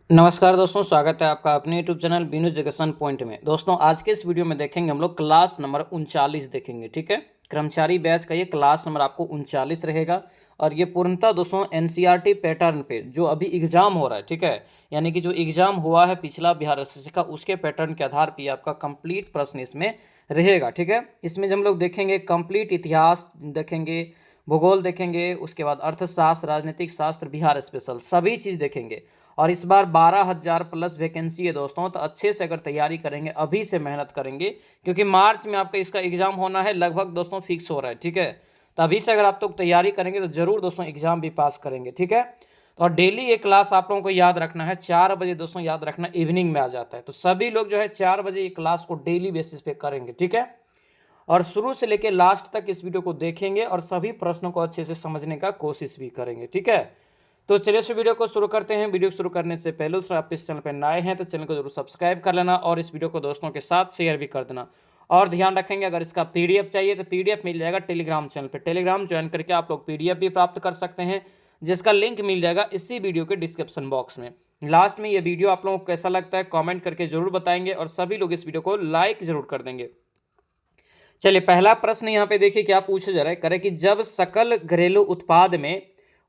नमस्कार दोस्तों, स्वागत है आपका अपने YouTube channel Binu education point में। दोस्तों आज के इस वीडियो में देखेंगे हम लोग क्लास नंबर 39 देखेंगे। ठीक है, कर्मचारी बैच का ये क्लास नंबर आपको 39 रहेगा और ये पूर्णतः दोस्तों एनसीईआरटी पैटर्न पे जो अभी एग्जाम हो रहा है, ठीक है, यानी कि जो एग्जाम हुआ है पिछला बिहार एसएससी का, उसके पैटर्न के आधार पर आपका कंप्लीट प्रश्न इसमें रहेगा। ठीक है, इसमें हम लोग देखेंगे कंप्लीट इतिहास देखेंगे, भूगोल देखेंगे, उसके बाद अर्थशास्त्र, राजनीतिक शास्त्र, बिहार स्पेशल, सभी चीज़ देखेंगे। और इस बार 12,000 प्लस वैकेंसी है दोस्तों, तो अच्छे से अगर तैयारी करेंगे, अभी से मेहनत करेंगे, क्योंकि मार्च में आपका इसका एग्जाम होना है, लगभग दोस्तों फिक्स हो रहा है। ठीक है, तो अभी से अगर आप लोग तैयारी करेंगे तो जरूर दोस्तों एग्जाम भी पास करेंगे। ठीक है, तो और डेली ये क्लास आप लोगों को याद रखना है, 4 बजे दोस्तों याद रखना, इवनिंग में आ जाता है, तो सभी लोग जो है 4 बजे ये क्लास को डेली बेसिस पे करेंगे। ठीक है, और शुरू से लेकर लास्ट तक इस वीडियो को देखेंगे और सभी प्रश्नों को अच्छे से समझने का कोशिश भी करेंगे। ठीक है, तो चलिए इस वीडियो को शुरू करते हैं। वीडियो शुरू करने से पहले अगर आप इस चैनल पर नए हैं तो चैनल को जरूर सब्सक्राइब कर लेना और इस वीडियो को दोस्तों के साथ शेयर भी कर देना। और ध्यान रखेंगे, अगर इसका पीडीएफ चाहिए तो पीडीएफ मिल जाएगा टेलीग्राम चैनल पर। टेलीग्राम ज्वाइन करके आप लोग पीडीएफ भी प्राप्त कर सकते हैं, जिसका लिंक मिल जाएगा इसी वीडियो के डिस्क्रिप्शन बॉक्स में। लास्ट में ये वीडियो आप लोगों को कैसा लगता है कॉमेंट करके जरूर बताएंगे और सभी लोग इस वीडियो को लाइक जरूर कर देंगे। चलिए पहला प्रश्न यहाँ पे देखिए क्या पूछा जा रहा है, करे कि जब सकल घरेलू उत्पाद में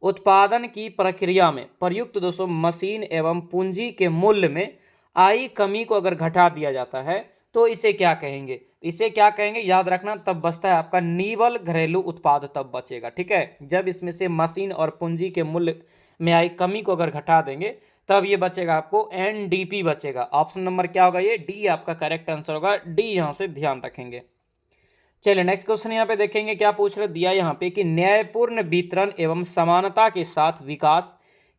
उत्पादन की प्रक्रिया में प्रयुक्त दोस्तों मशीन एवं पूंजी के मूल्य में आई कमी को अगर घटा दिया जाता है तो इसे क्या कहेंगे? इसे क्या कहेंगे याद रखना, तब बचता है आपका निवल घरेलू उत्पाद, तब बचेगा। ठीक है, जब इसमें से मशीन और पूंजी के मूल्य में आई कमी को अगर घटा देंगे तब ये बचेगा आपको एनडीपी बचेगा। ऑप्शन नंबर क्या होगा? ये डी आपका करेक्ट आंसर होगा। डी यहाँ से ध्यान रखेंगे। चलिए नेक्स्ट क्वेश्चन यहाँ पे देखेंगे क्या पूछ रहे दिया यहाँ पे कि न्यायपूर्ण वितरण एवं समानता के साथ विकास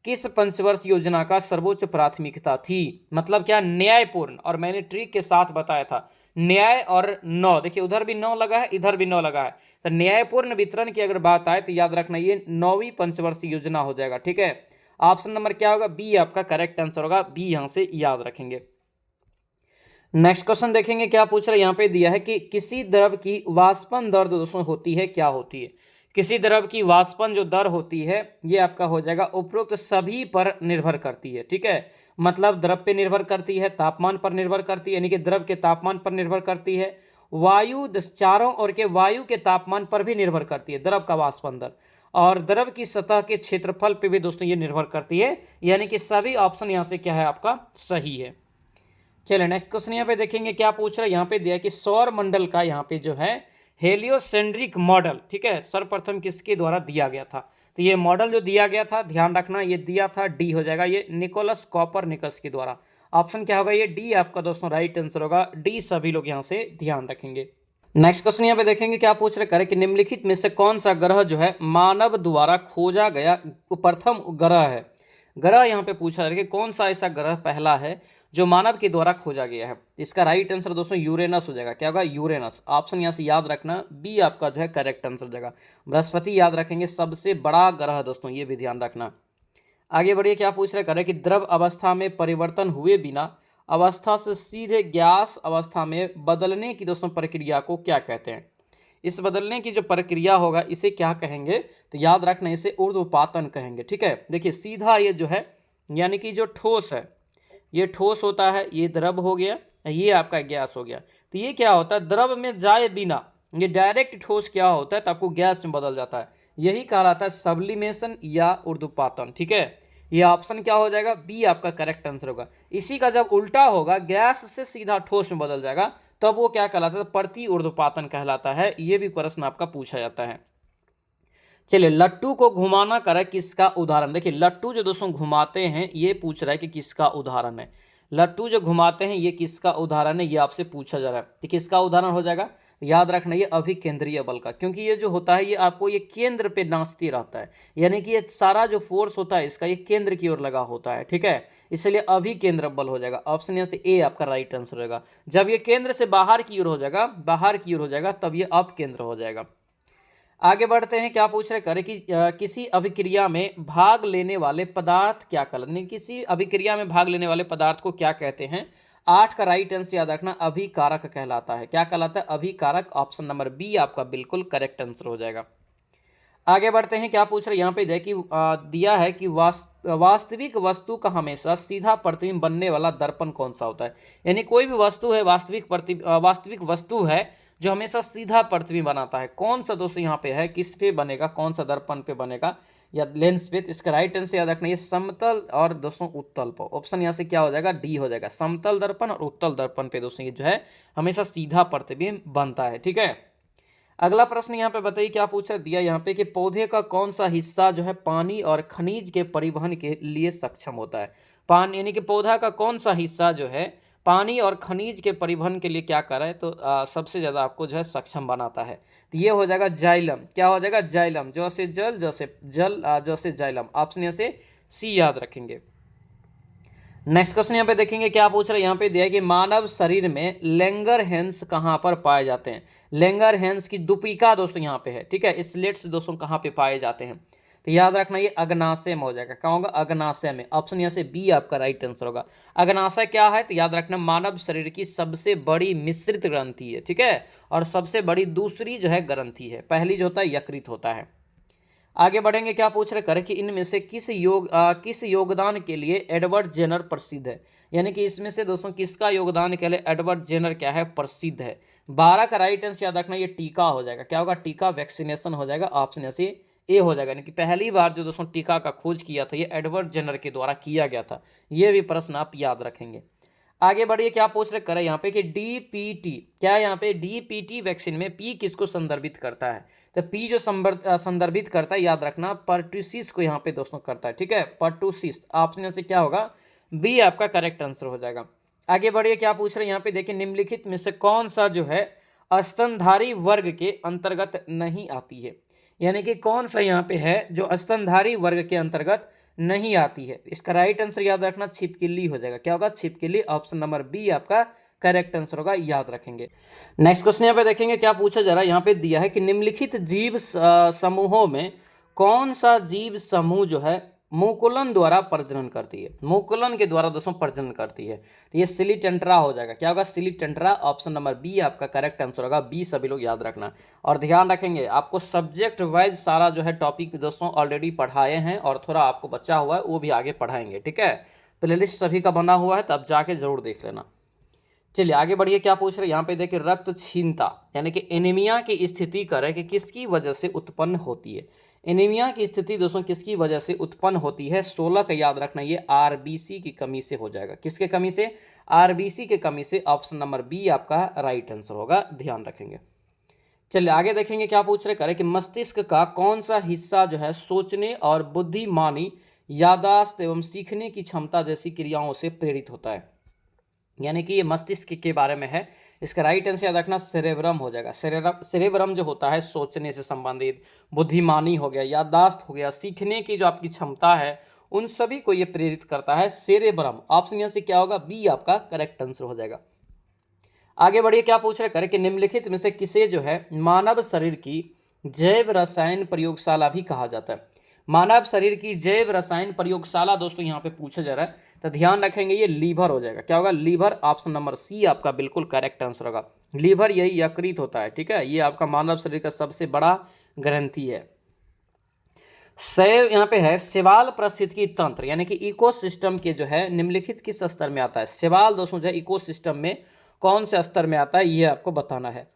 किस पंचवर्ष योजना का सर्वोच्च प्राथमिकता थी? मतलब क्या न्यायपूर्ण, और मैंने ट्रिक के साथ बताया था न्याय और 9, देखिए उधर भी 9 लगा है, इधर भी 9 लगा है, तो न्यायपूर्ण वितरण की अगर बात आए तो याद रखना ये 9वीं पंचवर्षीय योजना हो जाएगा। ठीक है, ऑप्शन नंबर क्या होगा? बी आपका करेक्ट आंसर होगा। बी यहाँ से याद रखेंगे। नेक्स्ट क्वेश्चन देखेंगे क्या पूछ रहा है यहाँ पे दिया है कि किसी द्रव की वाष्पन दर दोस्तों होती है, क्या होती है? किसी द्रव की वाष्पन जो दर होती है ये आपका हो जाएगा उपरोक्त सभी पर निर्भर करती है। ठीक है, मतलब द्रव पे निर्भर करती है, तापमान पर निर्भर करती है, यानी कि द्रव के तापमान पर निर्भर करती है, वायु चारों ओर के वायु के तापमान पर भी निर्भर करती है द्रव का वाष्पन दर, और द्रव की सतह के क्षेत्रफल पे भी दोस्तों ये निर्भर करती है, यानी कि सभी ऑप्शन यहाँ से क्या है आपका सही है। चलिए नेक्स्ट क्वेश्चन यहाँ पे देखेंगे क्या पूछ रहा है यहाँ पे दिया कि सौर मंडल का यहाँ पे जो है हेलियोसेंट्रिक मॉडल, ठीक है, सर्वप्रथम किसके द्वारा दिया गया था? तो ये मॉडल जो दिया गया था ध्यान रखना, ये दिया था डी हो जाएगा, ये निकोलस कॉपरनिकस के द्वारा। ऑप्शन क्या होगा? ये डी आपका दोस्तों राइट आंसर होगा। डी सभी लोग यहाँ से ध्यान रखेंगे। नेक्स्ट क्वेश्चन यहाँ पे देखेंगे क्या पूछ रहे करे कि निम्नलिखित में से कौन सा ग्रह जो है मानव द्वारा खोजा गया प्रथम ग्रह है? ग्रह यहाँ पे पूछा है कि कौन सा ऐसा ग्रह पहला है जो मानव के द्वारा खोजा गया है? इसका राइट आंसर दोस्तों यूरेनस हो जाएगा। क्या होगा? यूरेनस। ऑप्शन यहाँ से याद रखना, बी आपका जो है करेक्ट आंसर हो जाएगा। बृहस्पति याद रखेंगे, सबसे बड़ा ग्रह दोस्तों, ये भी ध्यान रखना। आगे बढ़िए क्या पूछ रहे करे कि द्रव अवस्था में परिवर्तन हुए बिना अवस्था से सीधे गैस अवस्था में बदलने की दोस्तों प्रक्रिया को क्या कहते हैं? इस बदलने की जो प्रक्रिया होगा इसे क्या कहेंगे? तो याद रखना, इसे ऊर्ध्वपातन कहेंगे। ठीक है, देखिए सीधा ये जो है यानी कि जो ठोस है ये ठोस होता है, ये द्रव हो गया, ये आपका गैस हो गया। तो ये क्या होता है? द्रव में जाए बिना ये डायरेक्ट ठोस क्या होता है तो आपको गैस में बदल जाता है, यही कहलाता है सब्लिमेशन या ऊर्ध्वपातन। ठीक है, ये ऑप्शन क्या हो जाएगा? बी आपका करेक्ट आंसर होगा। इसी का जब उल्टा होगा, गैस से सीधा ठोस में बदल जाएगा, तब वो क्या कहलाता है? प्रति ऊर्ध्वपातन कहलाता है। ये भी प्रश्न आपका पूछा जाता है। चलिए लट्टू को घुमाना करे किसका उदाहरण? देखिए लट्टू जो दोस्तों घुमाते हैं ये पूछ रहा है कि किसका उदाहरण है। लट्टू जो घुमाते हैं ये किसका उदाहरण है, ये आपसे पूछा जा रहा है। तो किसका उदाहरण हो जाएगा? याद रखना ये अभिकेंद्रीय बल का, क्योंकि ये जो होता है ये आपको ये केंद्र पे नाचती रहता है, यानी कि ये सारा जो फोर्स होता है इसका ये केंद्र की ओर लगा होता है। ठीक है, इसलिए अभिकेंद्र बल हो जाएगा। ऑप्शन यहाँ से ए आपका राइट आंसर होगा। जब ये केंद्र से बाहर की ओर हो जाएगा, बाहर की ओर हो जाएगा, तब ये अपकेंद्र हो जाएगा। आगे बढ़ते हैं क्या पूछ रहे करे कि किसी अभिक्रिया में भाग लेने वाले पदार्थ क्या कहलाते हैं? किसी अभिक्रिया में भाग लेने वाले पदार्थ को क्या कहते हैं? 8 का राइट आंसर याद रखना, अभिकारक कहलाता है। क्या कहलाता है? अभिकारक। ऑप्शन नंबर बी आपका बिल्कुल करेक्ट आंसर हो जाएगा। आगे बढ़ते हैं, क्या पूछ रहे हैं यहाँ पे देखिए दिया है कि वास्तविक वस्तु का हमेशा सीधा प्रतिबिंब बनने वाला दर्पण कौन सा होता है। यानी कोई भी वस्तु है वास्तविक वस्तु है जो हमेशा सीधा प्रतिबिंब बनाता है, कौन सा दोस्तों यहाँ पे है, किस पे बनेगा, कौन सा दर्पण पे बनेगा या लेंस पे। इसका राइट आंसर याद रखना, ये समतल और दोस्तों उत्तल पर। ऑप्शन यहाँ से क्या हो जाएगा, डी हो जाएगा। समतल दर्पण और उत्तल दर्पण पे दोस्तों ये जो है हमेशा सीधा प्रतिबिंब बनता है। ठीक है, अगला प्रश्न यहाँ पे बताइए क्या पूछा दिया यहाँ पे कि पौधे का कौन सा हिस्सा जो है पानी और खनिज के परिवहन के लिए सक्षम होता है। पानी यानी कि पौधा का कौन सा हिस्सा जो है पानी और खनिज के परिवहन के लिए क्या कर रहा है, तो सबसे ज़्यादा आपको जो है सक्षम बनाता है। तो ये हो जाएगा जाइलम। क्या हो जाएगा, जाइलम। जैसे जल जैसे जल जैसे जाइलम। ऑप्शन यहाँ से सी याद रखेंगे। नेक्स्ट क्वेश्चन यहाँ पे देखेंगे क्या पूछ रहे हैं यहाँ पे दिया है कि मानव शरीर में लैंगरहैंस कहाँ पर पाए जाते हैं। लैंगरहैंस की दुपिका दोस्तों यहाँ पे है। ठीक है, स्लेट्स दोस्तों कहाँ पे पाए जाते हैं, तो याद रखना ये अग्नाशय में हो जाएगा। क्या होगा, अग्नाशय में। ऑप्शन यहाँ से बी आपका राइट आंसर होगा। अग्नाशय क्या है, तो याद रखना मानव शरीर की सबसे बड़ी मिश्रित ग्रंथि है। ठीक है, और सबसे बड़ी दूसरी जो है ग्रंथि है, पहली जो होता है यकृत होता है। आगे बढ़ेंगे, क्या पूछ रहे करें कि इनमें से किस योगदान के लिए एडवर्ड जेनर प्रसिद्ध है। यानी कि इसमें से दोस्तों किसका योगदान के लिए एडवर्ड जेनर क्या है, प्रसिद्ध है। 12 का राइट आंसर याद रखना ये टीका हो जाएगा। क्या होगा, टीका वैक्सीनेशन हो जाएगा। ऑप्शन ऐसे ए हो जाएगा। यानी कि पहली बार जो दोस्तों टीका का खोज किया था ये एडवर्ड जेनर के द्वारा किया गया था। ये भी प्रश्न आप याद रखेंगे। आगे बढ़िए, क्या पूछ रहे करें यहाँ पे कि डीपीटी, क्या है यहाँ पे डीपीटी वैक्सीन में पी किसको संदर्भित करता है, तो पी जो संदर्भित करता है याद रखना पर्टुसिस को यहाँ पे दोस्तों करता है। ठीक है, पर्टुसिस। ऑप्शन से क्या होगा, बी आपका करेक्ट आंसर हो जाएगा। आगे बढ़िए, क्या पूछ रहे हैं यहाँ पे देखिए निम्नलिखित में से कौन सा जो है स्तनधारी वर्ग के अंतर्गत नहीं आती है। यानी कि कौन सा यहाँ पे है जो स्तनधारी वर्ग के अंतर्गत नहीं आती है। इसका राइट आंसर याद रखना छिपकली हो जाएगा। क्या होगा, छिपकली। ऑप्शन नंबर बी आपका करेक्ट आंसर होगा, याद रखेंगे। नेक्स्ट क्वेश्चन यहाँ पे देखेंगे क्या पूछा जा रहा है। यहाँ पे दिया है कि निम्नलिखित जीव समूहों में कौन सा जीव समूह जो है मुकुलन द्वारा प्रजनन करती है। मुकुलन के द्वारा दोस्तों प्रजनन करती है, तो ये सिलीटेंट्रा हो जाएगा। क्या होगा, सिलीटेंट्रा। ऑप्शन नंबर बी आपका करेक्ट आंसर होगा। बी सभी लोग याद रखना और ध्यान रखेंगे। आपको सब्जेक्ट वाइज सारा जो है टॉपिक दोस्तों ऑलरेडी पढ़ाए हैं और थोड़ा आपको बचा हुआ है वो भी आगे पढ़ाएंगे। ठीक है, प्लेलिस्ट सभी का बना हुआ है, तब जाके जरूर देख लेना। चलिए आगे बढ़िए, क्या पूछ रहे हैं यहाँ पे देखिए रक्तहीनता यानी कि एनीमिया की स्थिति करें कि किसकी वजह से उत्पन्न होती है। एनीमिया की स्थिति दोस्तों किसकी वजह से उत्पन्न होती है, 16 का याद रखना ये आरबीसी की कमी से हो जाएगा। किसके कमी से, आरबीसी के कमी से। ऑप्शन नंबर बी आपका राइट आंसर होगा, ध्यान रखेंगे। चलिए आगे देखेंगे क्या पूछ रहे करें कि मस्तिष्क का कौन सा हिस्सा जो है सोचने और बुद्धिमानी, यादाश्त एवं सीखने की क्षमता जैसी क्रियाओं से प्रेरित होता है। यानी कि ये मस्तिष्क के बारे में है। इसका राइट आंसर याद रखना सेरेब्रम हो जाएगा। सेरेब्रम जो होता है सोचने से संबंधित, बुद्धिमानी हो गया, याददाश्त हो गया, सीखने की जो आपकी क्षमता है उन सभी को ये प्रेरित करता है सेरेब्रम। ऑप्शन यहाँ से क्या होगा, बी आपका करेक्ट आंसर हो जाएगा। आगे बढ़िए, क्या पूछ रहे करें कि निम्नलिखित में से किसे जो है मानव शरीर की जैव रसायन प्रयोगशाला भी कहा जाता है। मानव शरीर की जैव रसायन प्रयोगशाला दोस्तों यहाँ पे पूछा जा रहा है, तो ध्यान रखेंगे ये लीवर हो जाएगा। क्या होगा, लीवर। ऑप्शन नंबर सी आपका बिल्कुल करेक्ट आंसर होगा। लीवर यही यकृत होता है। ठीक है, ये आपका मानव शरीर का सबसे बड़ा ग्रंथि है। शैव यहाँ पे है शैवाल पारिस्थितिकी तंत्र यानी कि इकोसिस्टम के जो है निम्नलिखित किस स्तर में आता है। शैवाल दोस्तों जो है इकोसिस्टम में कौन से स्तर में आता है ये आपको बताना है।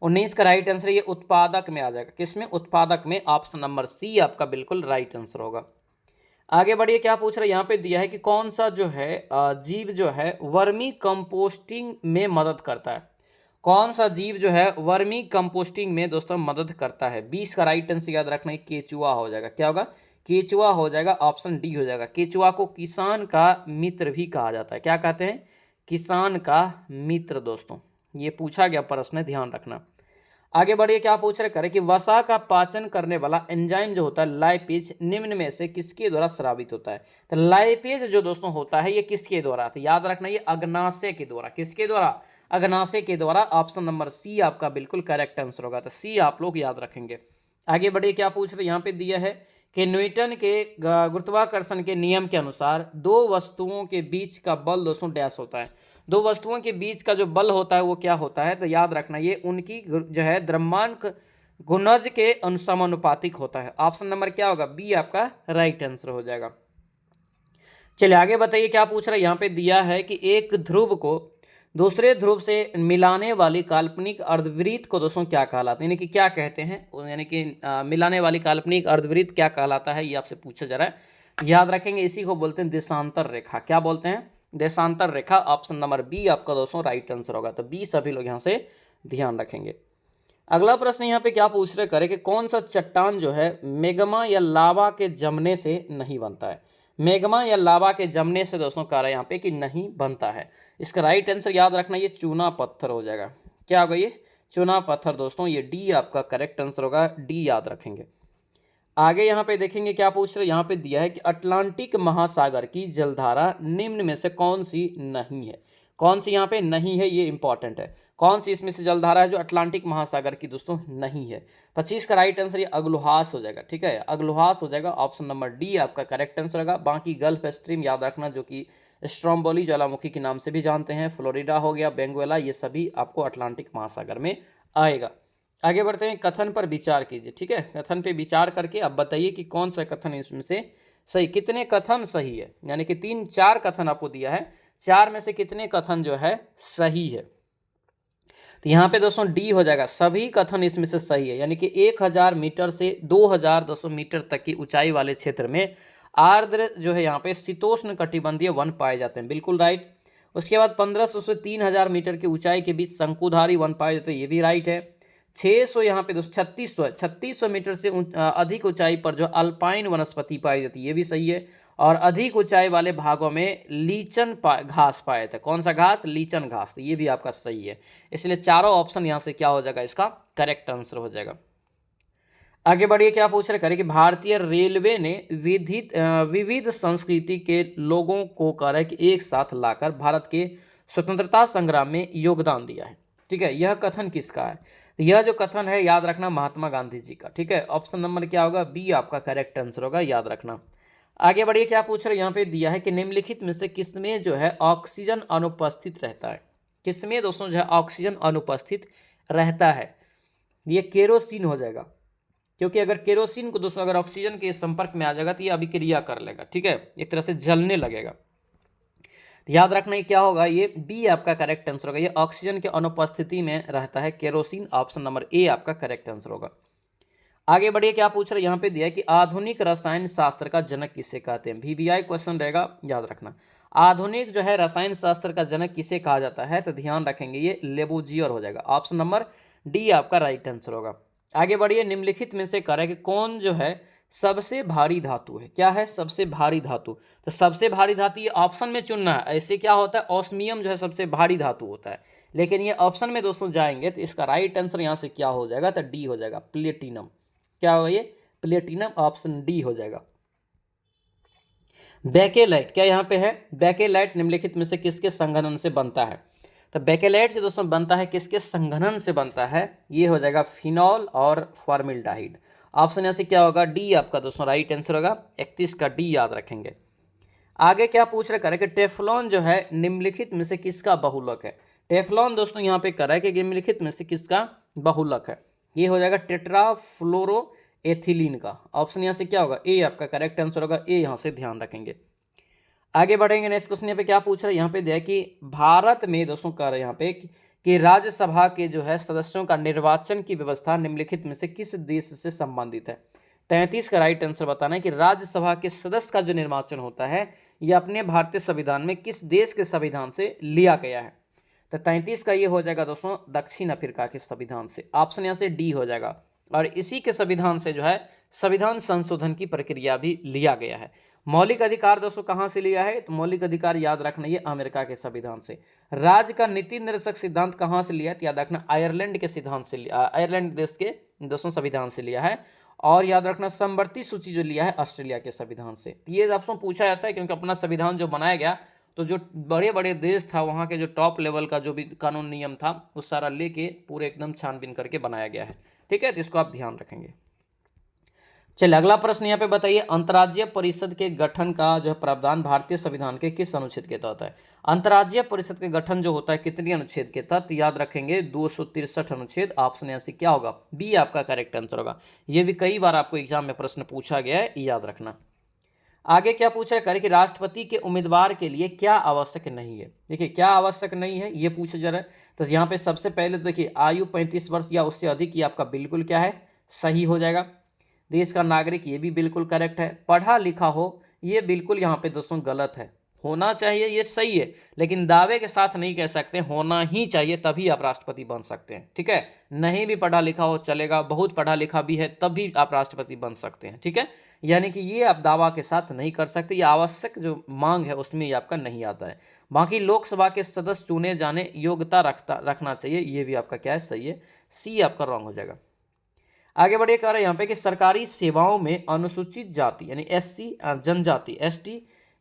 19 का राइट आंसर ये उत्पादक में आ जाएगा। किसमें, उत्पादक में। ऑप्शन नंबर सी आपका बिल्कुल राइट आंसर होगा। आगे बढ़िए, क्या पूछ रहे हैं यहाँ पे दिया है कि कौन सा जो है जीव जो है वर्मी कंपोस्टिंग में मदद करता है। कौन सा जीव जो है वर्मी कंपोस्टिंग में दोस्तों मदद करता है। 20 का राइट आंसर याद रखना है केचुआ हो जाएगा। क्या होगा, केचुआ हो जाएगा। ऑप्शन डी हो जाएगा। केचुआ को किसान का मित्र भी कहा जाता है। क्या कहते हैं, किसान का मित्र। दोस्तों ये पूछा गया प्रश्न है, ध्यान रखना। आगे बढ़िए, क्या पूछ रहे करें कि वसा का पाचन करने वाला एंजाइम जो होता है लाइपेज निम्न में से किसके द्वारा स्रावित होता है। तो लाइपेज जो दोस्तों होता है ये किसके द्वारा, तो याद रखना ये अग्नाशय के द्वारा। किसके द्वारा, अग्नाशय के द्वारा। ऑप्शन नंबर सी आपका बिल्कुल करेक्ट आंसर होगा, तो सी आप लोग याद रखेंगे। आगे बढ़िए, क्या पूछ रहे यहाँ पे दिया है कि न्यूटन के गुरुत्वाकर्षण के नियम के अनुसार दो वस्तुओं के बीच का बल दोस्तों डैश होता है। दो वस्तुओं के बीच का जो बल होता है वो क्या होता है, तो याद रखना ये उनकी जो है गुणज के अनुसमानुपातिक होता है। ऑप्शन नंबर क्या होगा, बी आपका राइट आंसर हो जाएगा। चलिए आगे बताइए क्या पूछ रहा है। यहाँ पे दिया है कि एक ध्रुव को दूसरे ध्रुव से मिलाने वाली काल्पनिक अर्धवृत्त को दोस्तों क्या कहलाता है, यानी कि क्या कहते हैं, यानी कि मिलाने वाली काल्पनिक अर्धवृत्त क्या कहलाता है, ये आपसे पूछा जा रहा है। याद रखेंगे, इसी को बोलते हैं देशांतर रेखा। क्या बोलते हैं, देशांतर रेखा। ऑप्शन नंबर बी आपका दोस्तों राइट आंसर होगा। तो बी सभी लोग यहाँ से ध्यान रखेंगे। अगला प्रश्न यहाँ पे क्या पूछ रहे करें कि कौन सा चट्टान जो है मेग्मा या लावा के जमने से नहीं बनता है। मेग्मा या लावा के जमने से दोस्तों कह रहा है यहाँ पे कि नहीं बनता है। इसका राइट आंसर याद रखना, ये चूना पत्थर हो जाएगा। क्या होगा ये, चूना पत्थर दोस्तों। ये डी आपका करेक्ट आंसर होगा, डी याद रखेंगे। आगे यहाँ पे देखेंगे क्या पूछ रहे, यहाँ पे दिया है कि अटलांटिक महासागर की जलधारा निम्न में से कौन सी नहीं है। कौन सी यहाँ पे नहीं है, ये इंपॉर्टेंट है। कौन सी इसमें से जलधारा है जो अटलांटिक महासागर की दोस्तों नहीं है। 25 का राइट आंसर ये अग्लुहास हो जाएगा। ठीक है, अग्लुहास हो जाएगा। ऑप्शन नंबर डी आपका करेक्ट आंसर होगा। बाकी गल्फ स्ट्रीम याद रखना, जो कि स्ट्रोम्बोली ज्वालामुखी के नाम से भी जानते हैं, फ्लोरिडा हो गया, बेंगुएला, ये सभी आपको अटलांटिक महासागर में आएगा। आगे बढ़ते हैं, कथन पर विचार कीजिए। ठीक है, कथन पे विचार करके अब बताइए कि कौन सा कथन इसमें से सही, कितने कथन सही है, यानी कि 3-4 कथन आपको दिया है, 4 में से कितने कथन जो है सही है। तो यहाँ पे दोस्तों डी हो जाएगा, सभी कथन इसमें से सही है। यानी कि 1000 मीटर से 2200 मीटर तक की ऊंचाई वाले क्षेत्र में आर्द्र जो है यहाँ पे शीतोष्ण कटिबंधीय वन पाए जाते हैं, बिल्कुल राइट। उसके बाद 1500 से 3000 मीटर की ऊंचाई के बीच शंकुधारी वन पाए जाते हैं, ये भी राइट है। 600 यहाँ पे दोस्तों 3600 मीटर से अधिक ऊंचाई पर जो अल्पाइन वनस्पति पाई जाती है, ये भी सही है। और अधिक ऊंचाई वाले भागों में लीचन घास पाए थे। कौन सा घास, लीचन घास, तो ये भी आपका सही है। इसलिए चारों ऑप्शन यहाँ से क्या हो जाएगा, इसका करेक्ट आंसर हो जाएगा। आगे बढ़िए, क्या पूछ रहे करें कि भारतीय रेलवे ने विविध संस्कृति के लोगों को करे कि एक साथ लाकर भारत के स्वतंत्रता संग्राम में योगदान दिया है। ठीक है, यह कथन किसका है, यह जो कथन है याद रखना महात्मा गांधी जी का। ठीक है, ऑप्शन नंबर क्या होगा, बी आपका करेक्ट आंसर होगा, याद रखना। आगे बढ़िए, क्या पूछ रहे, यहाँ पे दिया है कि निम्नलिखित में से किसमें जो है ऑक्सीजन अनुपस्थित रहता है। किसमें दोस्तों जो है ऑक्सीजन अनुपस्थित रहता है, ये केरोसिन हो जाएगा। क्योंकि अगर केरोसिन को दोस्तों अगर ऑक्सीजन के संपर्क में आ जाएगा तो ये अभिक्रिया कर लेगा। ठीक है, एक तरह से जलने लगेगा। याद रखना ये क्या होगा, ये बी आपका करेक्ट आंसर होगा। ये ऑक्सीजन के अनुपस्थिति में रहता है केरोसिन। ऑप्शन नंबर ए आपका करेक्ट आंसर होगा। आगे बढ़िए, क्या पूछ रहे हैं, यहाँ पे दिया है कि आधुनिक रसायन शास्त्र का जनक किसे कहते हैं। VBI क्वेश्चन रहेगा, याद रखना। आधुनिक जो है रसायन शास्त्र का जनक किसे कहा जाता है, तो ध्यान रखेंगे ये लेबोजियर हो जाएगा। ऑप्शन नंबर डी आपका राइट आंसर होगा। आगे बढ़िए, निम्नलिखित में से करें कि कौन जो है सबसे भारी धातु है। क्या है सबसे भारी धातु, तो सबसे भारी धातु ये ऑप्शन में चुनना है। ऐसे क्या होता है, ऑस्मियम जो है सबसे भारी धातु होता है, लेकिन ये ऑप्शन में दोस्तों जाएंगे तो इसका राइट आंसर यहाँ से क्या हो जाएगा, तो डी हो जाएगा, प्लेटिनम। क्या होगा ये, प्लेटिनम। ऑप्शन डी हो जाएगा। बेकेलाइट क्या यहाँ पे है, बेकेलाइट निम्नलिखित में से किसके संघनन से बनता है। तो बेकेलाइट जो दोस्तों बनता है किसके संघनन से बनता है, ये हो जाएगा फिनॉल और फॉर्मिल्डिहाइड। ऑप्शन यहाँ से क्या होगा, डी आपका दोस्तों राइट आंसर होगा। 31 का डी याद रखेंगे। आगे क्या पूछ रहे करें कि टेफ्लॉन जो है निम्नलिखित में से किसका बहुलक है। टेफ्लॉन दोस्तों यहाँ पे करा है कि निम्नलिखित में से किसका बहुलक है, ये हो जाएगा टेट्राफ्लोरो एथिलीन का। ऑप्शन यहाँ से क्या होगा, ए आपका करेक्ट आंसर होगा, ए यहाँ से ध्यान रखेंगे। आगे बढ़ेंगे, नेक्स्ट क्वेश्चन यहाँ पे क्या पूछ रहा है, यहाँ पे दिया कि भारत में दोस्तों कह रहे हैं यहाँ पे कि राज्यसभा के जो है सदस्यों का निर्वाचन की व्यवस्था निम्नलिखित में से किस देश से संबंधित है। 33 का राइट आंसर बताना है कि राज्यसभा के सदस्य का जो निर्वाचन होता है यह अपने भारतीय संविधान में किस देश के संविधान से लिया गया है। तो 33 का ये हो जाएगा दोस्तों दक्षिण अफ्रीका के संविधान से। ऑप्शन यहाँ से डी हो जाएगा। और इसी के संविधान से जो है संविधान संशोधन की प्रक्रिया भी लिया गया है। मौलिक अधिकार दोस्तों कहाँ से लिया है, तो मौलिक अधिकार याद रखना ये अमेरिका के संविधान से। राज्य का नीति निर्देशक सिद्धांत कहाँ से लिया है, तो याद रखना आयरलैंड के सिद्धांत से लिया, आयरलैंड देश के दोस्तों संविधान से लिया है। और याद रखना समवर्ती सूची जो लिया है ऑस्ट्रेलिया के संविधान से। ये आपसे पूछा जाता है क्योंकि अपना संविधान जो बनाया गया तो जो बड़े बड़े देश था वहाँ के जो टॉप लेवल का जो भी कानून नियम था वो सारा लेके पूरे एकदम छानबीन करके बनाया गया है। ठीक है, तो इसको आप ध्यान रखेंगे। चलिए अगला प्रश्न यहाँ पे बताइए, अंतर्राज्यीय परिषद के गठन का जो है प्रावधान भारतीय संविधान के किस अनुच्छेद के तहत है। अंतर्राज्यीय परिषद के गठन जो होता है कितनी अनुच्छेद के तहत, याद रखेंगे 263 अनुच्छेद। ऑप्शन यहाँ से क्या होगा, बी आपका करेक्ट आंसर होगा। ये भी कई बार आपको एग्जाम में प्रश्न पूछा गया है, याद रखना। आगे क्या पूछ रहे हैं, कि राष्ट्रपति के उम्मीदवार के लिए क्या आवश्यक नहीं है। देखिए क्या आवश्यक नहीं है ये पूछा जा रहा है। तो यहाँ पे सबसे पहले तो देखिए आयु 35 वर्ष या उससे अधिक, ये आपका बिल्कुल क्या है, सही हो जाएगा। देश का नागरिक, ये भी बिल्कुल करेक्ट है। पढ़ा लिखा हो, ये बिल्कुल यहाँ पे दोस्तों गलत है। होना चाहिए ये सही है, लेकिन दावे के साथ नहीं कह सकते, होना ही चाहिए तभी आप राष्ट्रपति बन सकते हैं, ठीक है। नहीं भी पढ़ा लिखा हो चलेगा, बहुत पढ़ा लिखा भी है तब भी आप राष्ट्रपति बन सकते हैं, ठीक है। यानी कि ये आप दावा के साथ नहीं कर सकते, ये आवश्यक जो मांग है उसमें ये आपका नहीं आता है। बाकी लोकसभा के सदस्य चुने जाने योग्यता रखना चाहिए, ये भी आपका क्या है, सही है। सी आपका रॉन्ग हो जाएगा। आगे बढ़िए, कह रहे हैं यहाँ पे कि सरकारी सेवाओं में अनुसूचित जाति यानी एससी जनजाति एसटी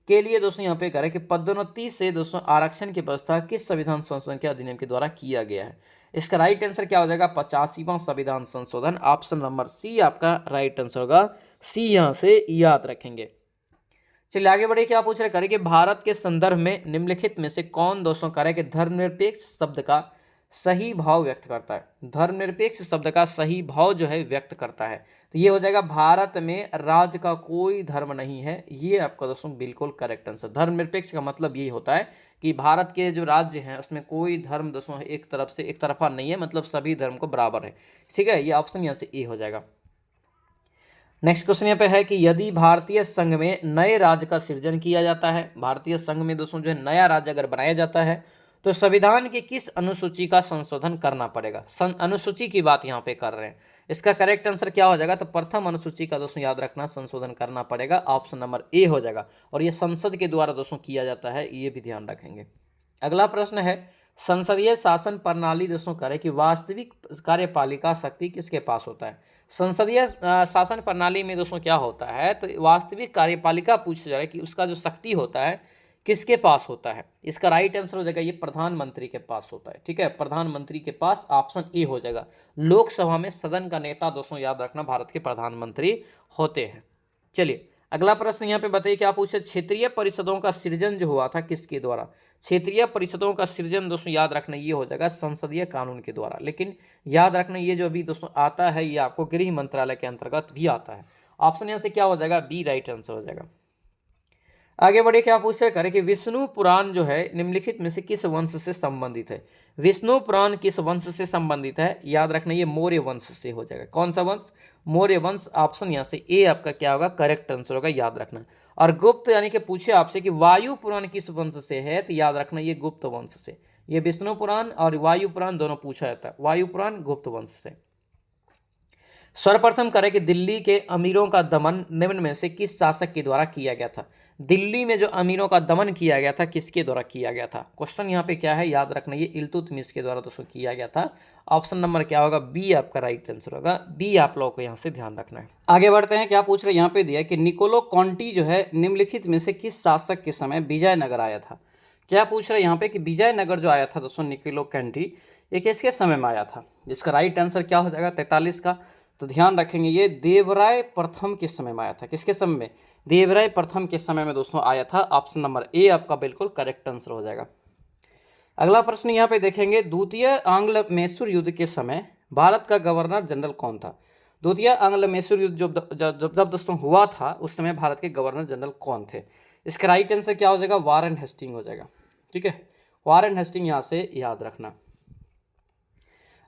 के लिए दोस्तों यहाँ पे कह रहे हैं कि पदोन्नति से दोस्तों आरक्षण की व्यवस्था किस संविधान संशोधन के अधिनियम के द्वारा किया गया है। इसका राइट आंसर क्या हो जाएगा, 85वां संविधान संशोधन। ऑप्शन नंबर सी आपका राइट आंसर होगा। सी यहाँ से याद रखेंगे। चलिए आगे बढ़िए, क्या पूछ रहे करें कि भारत के संदर्भ में निम्नलिखित में से कौन दोस्तों करें कि धर्मनिरपेक्ष शब्द का सही भाव व्यक्त करता है। धर्मनिरपेक्ष शब्द का सही भाव जो है व्यक्त करता है, तो ये हो जाएगा भारत में राज्य का कोई धर्म नहीं है। ये आपका दोस्तों बिल्कुल करेक्ट आंसर। धर्मनिरपेक्ष का मतलब यही होता है कि भारत के जो राज्य हैं उसमें कोई धर्म दोस्तों एक तरफ से एक तरफा नहीं है, मतलब सभी धर्म को बराबर है, ठीक है। ये ऑप्शन यहाँ से ए हो जाएगा। नेक्स्ट क्वेश्चन यहाँ पे है कि यदि भारतीय संघ में नए राज्य का सृजन किया जाता है, भारतीय संघ में दोस्तों जो है नया राज्य अगर बनाया जाता है तो संविधान की किस अनुसूची का संशोधन करना पड़ेगा। अनुसूची की बात यहाँ पे कर रहे हैं। इसका करेक्ट आंसर क्या हो जाएगा, तो प्रथम अनुसूची का दोस्तों याद रखना संशोधन करना पड़ेगा। ऑप्शन नंबर ए हो जाएगा, और ये संसद के द्वारा दोस्तों किया जाता है, ये भी ध्यान रखेंगे। अगला प्रश्न है, संसदीय शासन प्रणाली दोस्तों करे कि वास्तविक कार्यपालिका शक्ति किसके पास होता है। संसदीय शासन प्रणाली में दोस्तों क्या होता है, तो वास्तविक कार्यपालिका पूछा जा रहा है कि उसका जो शक्ति होता है किसके पास होता है। इसका राइट आंसर हो जाएगा ये प्रधानमंत्री के पास होता है, ठीक है। प्रधानमंत्री के पास, ऑप्शन ए हो जाएगा। लोकसभा में सदन का नेता दोस्तों याद रखना भारत के प्रधानमंत्री होते हैं। चलिए अगला प्रश्न यहाँ पे बताइए, क्या पूछे, क्षेत्रीय परिषदों का सृजन जो हुआ था किसके द्वारा। क्षेत्रीय परिषदों का सृजन दोस्तों याद रखना ये हो जाएगा संसदीय कानून के द्वारा। लेकिन याद रखना ये जो अभी दोस्तों आता है ये आपको गृह मंत्रालय के अंतर्गत भी आता है। ऑप्शन यहाँ से क्या हो जाएगा, बी राइट आंसर हो जाएगा। आगे बढ़े, क्या पूछ रहे करें कि विष्णु पुराण जो है निम्नलिखित में से किस वंश से संबंधित है। विष्णु पुराण किस वंश से संबंधित है, याद रखना ये मौर्य वंश से हो जाएगा। कौन सा वंश, मौर्य वंश। ऑप्शन यहाँ से ए आपका क्या होगा, करेक्ट आंसर होगा, याद रखना। और गुप्त यानी कि पूछे आपसे कि वायु पुराण किस वंश से है, तो याद रखना ये गुप्त वंश से। ये विष्णु पुराण और वायु पुराण दोनों पूछा जाता है, वायु पुराण गुप्त वंश से। सर्वप्रथम करें कि दिल्ली के अमीरों का दमन निम्न में से किस शासक के द्वारा किया गया था। दिल्ली में जो अमीरों का दमन किया गया था किसके द्वारा किया गया था। क्वेश्चन यहाँ पे क्या है, याद रखना ये इल्तुतमिश के द्वारा दोस्तों किया गया था। ऑप्शन नंबर क्या होगा, बी आपका राइट आंसर होगा। बी आप लोगों को यहाँ से ध्यान रखना है। आगे बढ़ते हैं, क्या पूछ रहे यहाँ पे दिया कि निकोलो कॉन्टी जो है निम्नलिखित में से किस शासक के समय विजयनगर आया था। क्या पूछ रहे यहाँ पे कि विजयनगर जो आया था दोस्तों निकोलो कॉन्टी, ये किसके समय में आया था। जिसका राइट आंसर क्या हो जाएगा, 43 का। तो ध्यान रखेंगे ये देवराय प्रथम के समय में आया था। किसके समय में, देवराय प्रथम के समय में दोस्तों आया था। ऑप्शन नंबर ए आपका बिल्कुल करेक्ट आंसर हो जाएगा। अगला प्रश्न यहाँ पे देखेंगे, द्वितीय आंग्ल मैसूर युद्ध के समय भारत का गवर्नर जनरल कौन था। द्वितीय आंग्ल मैसूर युद्ध जब दोस्तों हुआ था उस समय भारत के गवर्नर जनरल कौन थे। इसका राइट आंसर क्या हो जाएगा, वारेन हेस्टिंग हो जाएगा, ठीक है। वारेन हेस्टिंग यहाँ से याद रखना।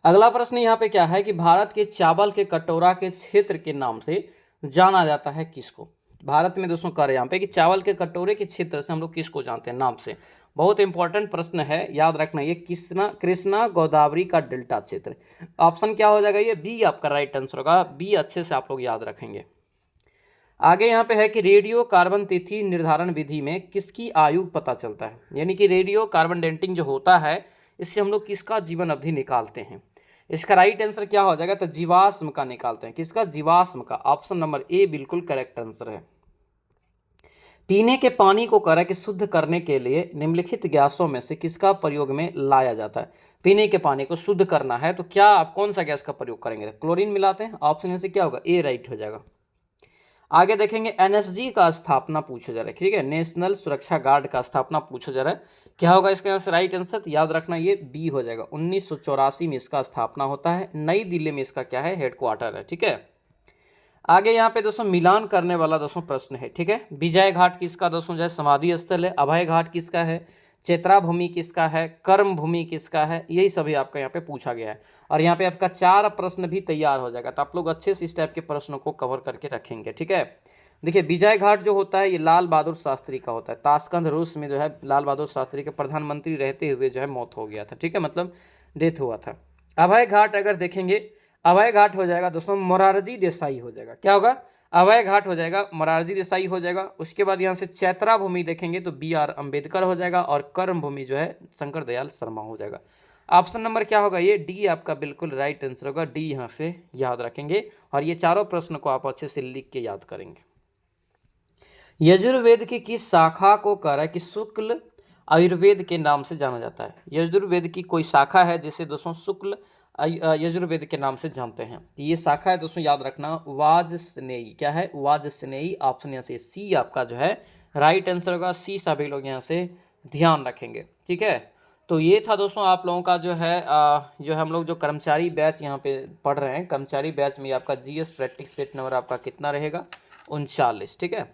अगला प्रश्न यहाँ पे क्या है कि भारत के चावल के कटोरा के क्षेत्र के नाम से जाना जाता है किसको। भारत में दोस्तों कह रहे हैं यहाँ पे कि चावल के कटोरे के क्षेत्र से हम लोग किसको जानते हैं, नाम से। बहुत इंपॉर्टेंट प्रश्न है, याद रखना ये कृष्णा गोदावरी का डेल्टा क्षेत्र। ऑप्शन क्या हो जाएगा, ये बी आपका राइट आंसर होगा। बी अच्छे से आप लोग याद रखेंगे। आगे यहाँ पे है कि रेडियो कार्बन तिथि निर्धारण विधि में किसकी आयु पता चलता है। यानी कि रेडियो कार्बन डेटिंग जो होता है इससे हम लोग किसका जीवन अवधि निकालते हैं। इसका राइट आंसर क्या हो जाएगा, तो जीवाश्म का निकालते हैं। किसका, जीवाश्म का। ऑप्शन नंबर ए बिल्कुल करेक्ट आंसर है। पीने के पानी को करें कि शुद्ध करने के लिए निम्नलिखित गैसों में से किसका प्रयोग में लाया जाता है। पीने के पानी को शुद्ध करना है तो क्या आप कौन सा गैस का प्रयोग करेंगे, क्लोरीन मिलाते हैं। ऑप्शन से क्या होगा, ए राइट हो जाएगा। आगे देखेंगे एनएसजी का स्थापना पूछा जा रहा है, ठीक है, नेशनल सुरक्षा गार्ड का स्थापना पूछा जा रहा है। क्या होगा इसका आंसर? राइट आंसर तो याद रखना ये बी हो जाएगा। 1984 में इसका स्थापना होता है। नई दिल्ली में इसका क्या है? हेडक्वार्टर है, ठीक है। आगे यहाँ पे दोस्तों मिलान करने वाला दोस्तों प्रश्न है, ठीक है। विजय घाट किसका दोस्तों जो है समाधि स्थल है? अभय घाट किसका है? चेत्रा भूमि किसका है? कर्म भूमि किसका है? यही सभी आपका यहाँ पे पूछा गया है। और यहाँ पे आपका 4 प्रश्न भी तैयार हो जाएगा, तो आप लोग अच्छे से इस टाइप के प्रश्नों को कवर करके रखेंगे, ठीक है। देखिए विजय घाट जो होता है ये लाल बहादुर शास्त्री का होता है। ताशकंद रूस में जो है लाल बहादुर शास्त्री के प्रधानमंत्री रहते हुए जो है मौत हो गया था, ठीक है, मतलब डेथ हुआ था। अभय घाट अगर देखेंगे, अभय घाट हो जाएगा दोस्तों मोरारजी देसाई हो जाएगा। क्या होगा? अभय घाट हो जाएगा, मोरारजी देसाई हो जाएगा। उसके बाद यहाँ से चैत्रा भूमि देखेंगे तो BR अम्बेडकर हो जाएगा। और कर्म भूमि जो है शंकर दयाल शर्मा हो जाएगा। ऑप्शन नंबर क्या होगा? ये डी आपका बिल्कुल राइट आंसर होगा। डी यहाँ से याद रखेंगे और ये चारों प्रश्न को आप अच्छे से लिख के याद करेंगे। यजुर्वेद की किस शाखा को कह रहा है कि शुक्ल आयुर्वेद के नाम से जाना जाता है? यजुर्वेद की कोई शाखा है जिसे दोस्तों शुक्ल यजुर्वेद के नाम से जानते हैं। ये शाखा है दोस्तों, याद रखना वाजस्नेयी। क्या है? वाजस्नेयी। ऑप्शन यहाँ से सी आपका जो है राइट आंसर होगा। सी सभी लोग यहाँ से ध्यान रखेंगे, ठीक है। तो ये था दोस्तों आप लोगों का जो है जो हम लोग जो कर्मचारी बैच यहाँ पे पढ़ रहे हैं, कर्मचारी बैच में आपका GS प्रैक्टिस सेट नंबर आपका कितना रहेगा? 39, ठीक है।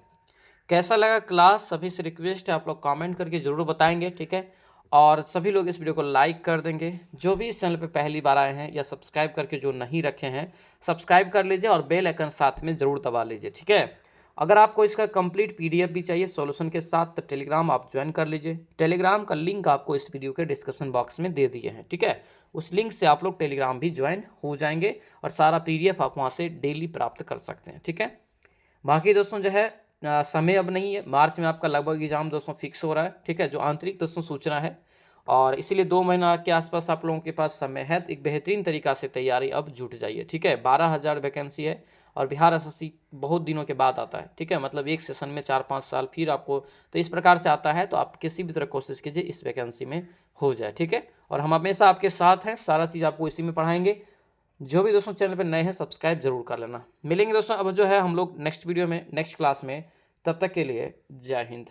कैसा लगा क्लास? सभी से रिक्वेस्ट है आप लोग कमेंट करके ज़रूर बताएंगे, ठीक है। और सभी लोग इस वीडियो को लाइक कर देंगे। जो भी इस चैनल पे पहली बार आए हैं या सब्सक्राइब करके जो नहीं रखे हैं सब्सक्राइब कर लीजिए और बेल आइकन साथ में ज़रूर दबा लीजिए, ठीक है। अगर आपको इसका कंप्लीट PDF भी चाहिए सॉल्यूशन के साथ तो टेलीग्राम आप ज्वाइन कर लीजिए। टेलीग्राम का लिंक आपको इस वीडियो के डिस्क्रिप्शन बॉक्स में दे दिए हैं, ठीक है। उस लिंक से आप लोग टेलीग्राम भी ज्वाइन हो जाएंगे और सारा PDF आप वहाँ से डेली प्राप्त कर सकते हैं, ठीक है। बाकी दोस्तों जो है समय अब नहीं है। मार्च में आपका लगभग एग्जाम दोस्तों फिक्स हो रहा है, ठीक है, जो आंतरिक दोस्तों सूचना है। और इसीलिए 2 महीना के आसपास आप लोगों के पास समय है, तो एक बेहतरीन तरीका से तैयारी अब जुट जाइए, ठीक है। 12,000 वैकेंसी है और बिहार SSC बहुत दिनों के बाद आता है, ठीक है, मतलब एक सेशन में 4-5 साल फिर आपको तो इस प्रकार से आता है। तो आप किसी भी तरह कोशिश कीजिए इस वैकेंसी में हो जाए, ठीक है। और हम हमेशा आपके साथ हैं, सारा चीज़ आपको इसी में पढ़ाएंगे। जो भी दोस्तों चैनल पर नए हैं सब्सक्राइब जरूर कर लेना। मिलेंगे दोस्तों अब जो है हम लोग नेक्स्ट वीडियो में, नेक्स्ट क्लास में। तब तक के लिए जय हिंद।